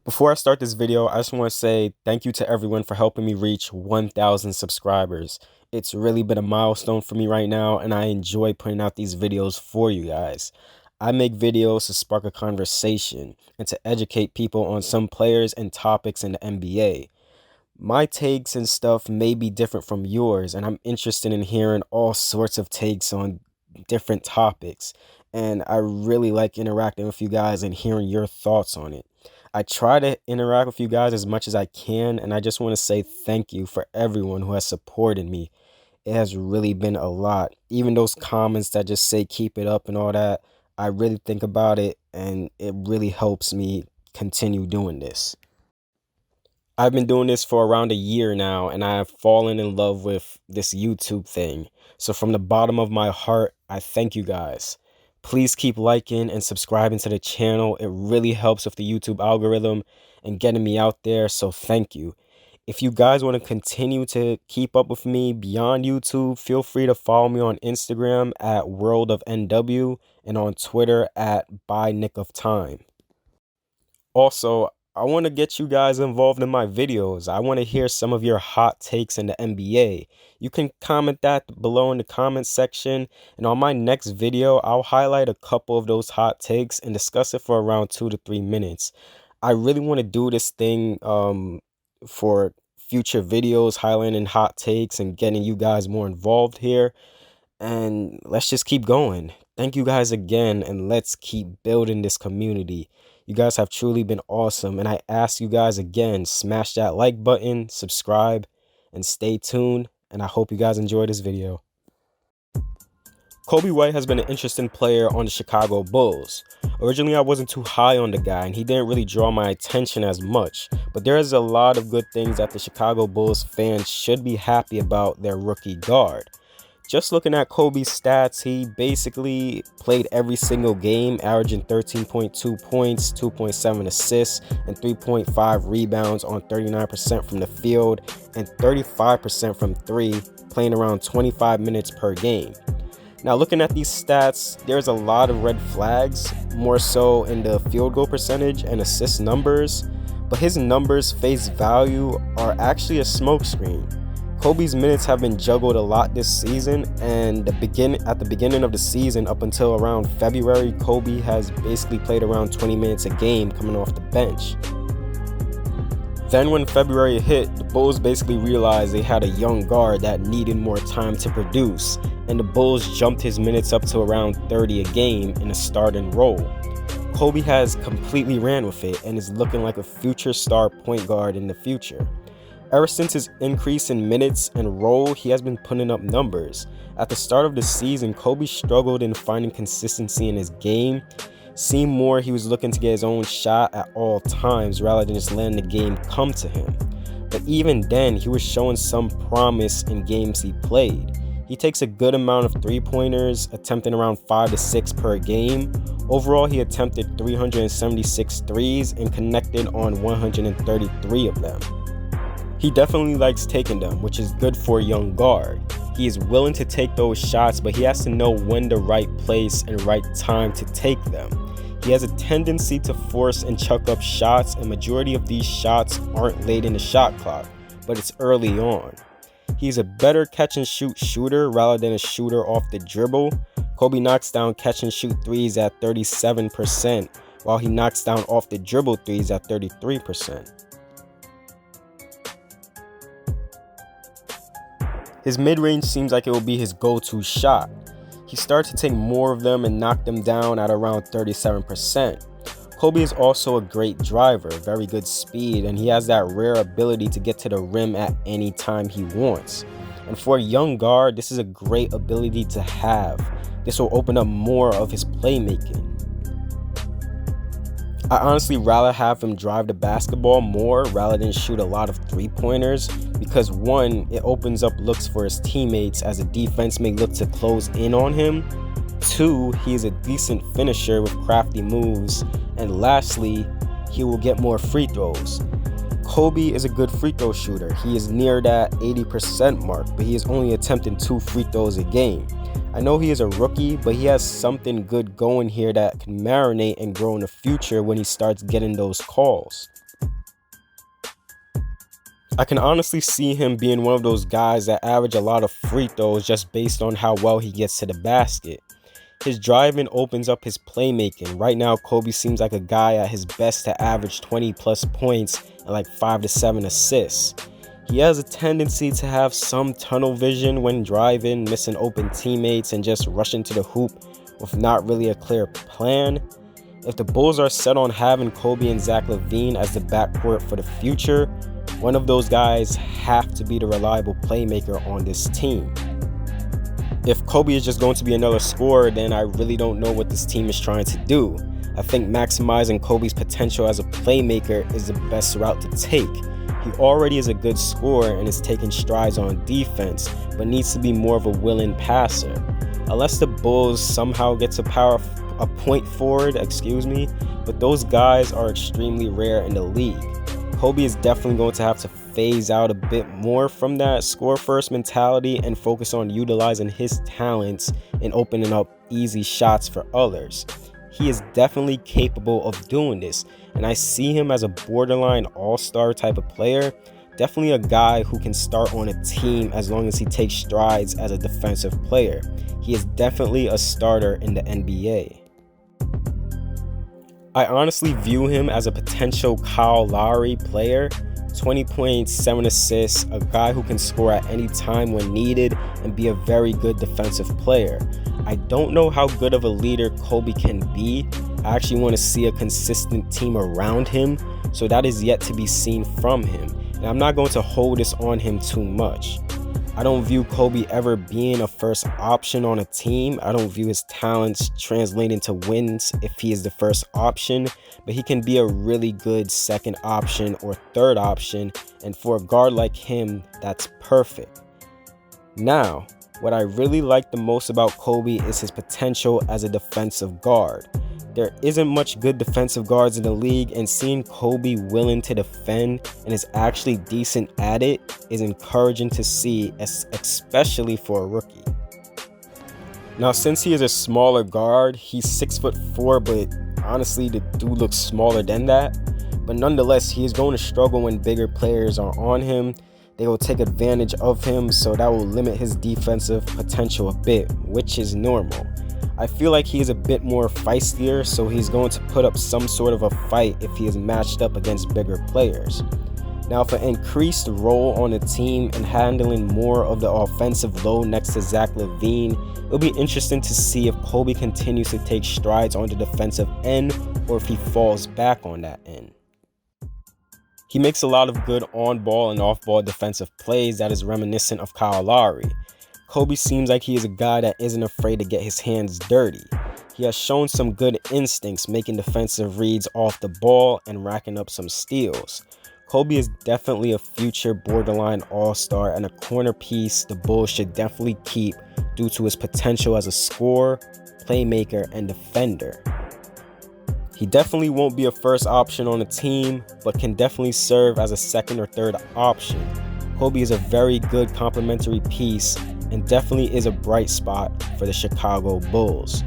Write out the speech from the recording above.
Before I start this video, I just want to say thank you to everyone for helping me reach 1,000 subscribers. It's really been a milestone for me right now, and I enjoy putting out these videos for you guys. I make videos to spark a conversation and to educate people on some players and topics in the NBA. My takes and stuff may be different from yours, and I'm interested in hearing all sorts of takes on different topics. And I really like interacting with you guys and hearing your thoughts on it. I try to interact with you guys as much as I can, and I just want to say thank you for everyone who has supported me. It has really been a lot. Even those comments that just say keep it up and all that, I really think about it, and it really helps me continue doing this. I've been doing this for around a year now, and I have fallen in love with this YouTube thing. So from the bottom of my heart, I thank you guys. Please keep liking and subscribing to the channel. It really helps with the YouTube algorithm and getting me out there, so thank you. If you guys want to continue to keep up with me beyond YouTube, feel free to follow me on Instagram at worldofnw and on Twitter at bynickoftime. Also, I want to get you guys involved in my videos. I want to hear some of your hot takes in the NBA. You can comment that below in the comment section, and on my next video, I'll highlight a couple of those hot takes and discuss it for around 2 to 3 minutes. I really want to do this thing for future videos, highlighting hot takes and getting you guys more involved here. And let's just keep going. Thank you guys again, and let's keep building this community. You guys have truly been awesome, and I ask you guys again, smash that like button, subscribe, and stay tuned, and I hope you guys enjoy this video. Coby White has been an interesting player on the Chicago Bulls. Originally, I wasn't too high on the guy, and he didn't really draw my attention as much, but there is a lot of good things that the Chicago Bulls fans should be happy about their rookie guard. Just looking at Coby's stats, he basically played every single game, averaging 13.2 points, 2.7 assists, and 3.5 rebounds on 39% from the field and 35% from three, playing around 25 minutes per game. Now, looking at these stats, there's a lot of red flags, more so in the field goal percentage and assist numbers, but his numbers face value are actually a smokescreen. Coby's minutes have been juggled a lot this season, and at the beginning of the season up until around February, Coby has basically played around 20 minutes a game coming off the bench. Then when February hit, the Bulls basically realized they had a young guard that needed more time to produce, and the Bulls jumped his minutes up to around 30 a game in a starting role. Coby has completely ran with it and is looking like a future star point guard in the future. Ever since his increase in minutes and role, he has been putting up numbers. At the start of the season, Coby struggled in finding consistency in his game. Seemed more he was looking to get his own shot at all times rather than just letting the game come to him. But even then, he was showing some promise in games he played. He takes a good amount of three-pointers, attempting around 5 to 6 per game. Overall, he attempted 376 threes and connected on 133 of them. He definitely likes taking them, which is good for a young guard. He is willing to take those shots, but he has to know when the right place and right time to take them. He has a tendency to force and chuck up shots, and majority of these shots aren't late in the shot clock, but it's early on. He's a better catch and shoot shooter rather than a shooter off the dribble. Coby knocks down catch and shoot threes at 37%, while he knocks down off the dribble threes at 33%. His mid-range seems like it will be his go-to shot. He starts to take more of them and knock them down at around 37%. Coby is also a great driver, very good speed, and he has that rare ability to get to the rim at any time he wants. And for a young guard, this is a great ability to have. This will open up more of his playmaking. I honestly rather have him drive the basketball more rather than shoot a lot of three-pointers because one, it opens up looks for his teammates as a defense may look to close in on him. Two, he is a decent finisher with crafty moves. And lastly, he will get more free throws. Coby is a good free throw shooter. He is near that 80% mark, but he is only attempting 2 free throws a game. I know he is a rookie, but he has something good going here that can marinate and grow in the future when he starts getting those calls. I can honestly see him being one of those guys that average a lot of free throws just based on how well he gets to the basket. His driving opens up his playmaking. Right now, Coby seems like a guy at his best to average 20 plus points and like 5 to 7 assists. He has a tendency to have some tunnel vision when driving, missing open teammates, and just rushing to the hoop with not really a clear plan. If the Bulls are set on having Coby and Lavine as the backcourt for the future, one of those guys have to be the reliable playmaker on this team. If Coby is just going to be another scorer, then I really don't know what this team is trying to do. I think maximizing Coby's potential as a playmaker is the best route to take. He already is a good scorer and is taking strides on defense, but needs to be more of a willing passer. Unless the Bulls somehow get to a point forward, but those guys are extremely rare in the league. Coby is definitely going to have to phase out a bit more from that score first mentality and focus on utilizing his talents and opening up easy shots for others. He is definitely capable of doing this, and I see him as a borderline all-star type of player. Definitely a guy who can start on a team as long as he takes strides as a defensive player. He is definitely a starter in the NBA. I honestly view him as a potential Kyle Lauri player. 20 points, 7 assists, a guy who can score at any time when needed and be a very good defensive player. I don't know how good of a leader Coby can be. I actually want to see a consistent team around him, so that is yet to be seen from him. And I'm not going to hold this on him too much. I don't view Coby ever being a first option on a team. I don't view his talents translating to wins if he is the first option, but he can be a really good second option or third option, and for a guard like him, that's perfect. Now, what I really like the most about Coby is his potential as a defensive guard. There isn't much good defensive guards in the league, and seeing Coby willing to defend and is actually decent at it is encouraging to see, especially for a rookie. Now, since he is a smaller guard, he's 6'4", but honestly, the dude looks smaller than that. But nonetheless, he is going to struggle when bigger players are on him. They will take advantage of him, so that will limit his defensive potential a bit, which is normal. I feel like he is a bit more feistier, so he's going to put up some sort of a fight if he is matched up against bigger players. Now, for increased role on the team and handling more of the offensive load next to Lavine, it'll be interesting to see if Coby continues to take strides on the defensive end or if he falls back on that end. He makes a lot of good on-ball and off-ball defensive plays that is reminiscent of Kyle Lauri. Coby seems like he is a guy that isn't afraid to get his hands dirty. He has shown some good instincts, making defensive reads off the ball and racking up some steals. Coby is definitely a future borderline all-star and a corner piece the Bulls should definitely keep due to his potential as a scorer, playmaker, and defender. He definitely won't be a first option on a team, but can definitely serve as a second or third option. Coby is a very good complementary piece and definitely is a bright spot for the Chicago Bulls.